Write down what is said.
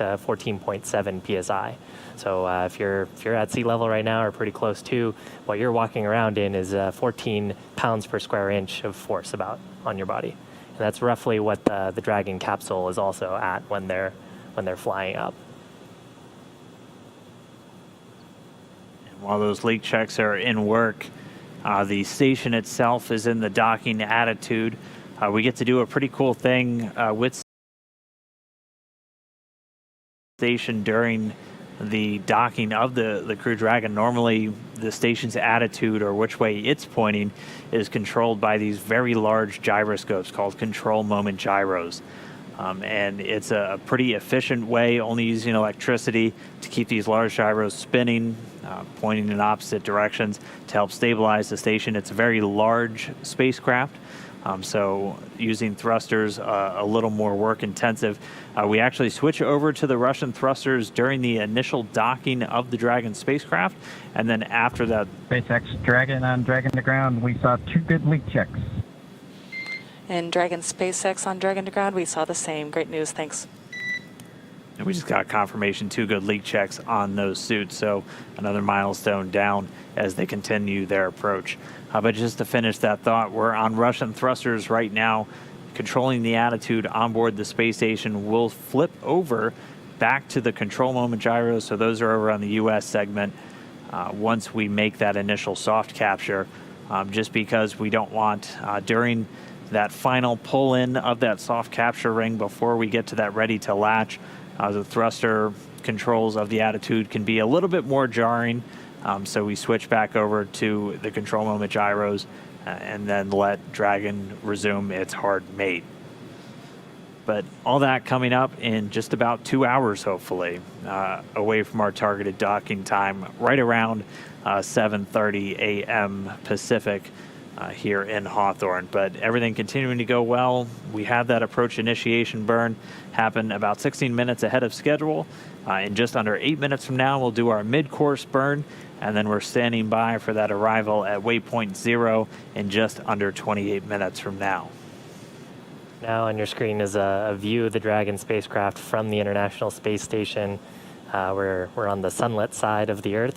14.7 psi. So if you're at sea level right now or pretty close to, what you're walking around in is 14 pounds per square inch of force about on your body. And that's roughly what the Dragon capsule is also at when they're flying up. And while those leak checks are in work, the station itself is in the docking attitude. We get to do a pretty cool thing with station during the docking of the Crew Dragon. Normally, the station's attitude or which way it's pointing is controlled by these very large gyroscopes called control moment gyros. And it's a pretty efficient way, only using electricity to keep these large gyros spinning, pointing in opposite directions to help stabilize the station. It's a very large spacecraft. So using thrusters a little more work intensive. We actually switch over to the Russian thrusters during the initial docking of the Dragon spacecraft, and then after that, SpaceX Dragon on Dragon to ground, we saw 2 good leak checks. And Dragon SpaceX on Dragon to ground, we saw the same. Great news, thanks. and we just got confirmation 2 good leak checks on those suits, so another milestone down as they continue their approach. But just to finish that thought, we're on Russian thrusters right now, controlling the attitude on board the space station. We'll flip over back to the control moment gyros, so those are over on the U.S. segment once we make that initial soft capture, just because we don't want, during that final pull-in of that soft capture ring before we get to that ready to latch, the thruster controls of the attitude can be a little bit more jarring, so we switch back over to the control moment gyros and then let Dragon resume its hard mate. But all that coming up in just about 2 hours, hopefully, away from our targeted docking time, right around 7:30 a.m. Pacific here in Hawthorne. But everything continuing to go well. We had that approach initiation burn happen about 16 minutes ahead of schedule. In just under 8 minutes from now, we'll do our mid-course burn, and then we're standing by for that arrival at waypoint 0 in just under 28 minutes from now. Now on your screen is a view of the Dragon spacecraft from the International Space Station. We're on the sunlit side of the Earth,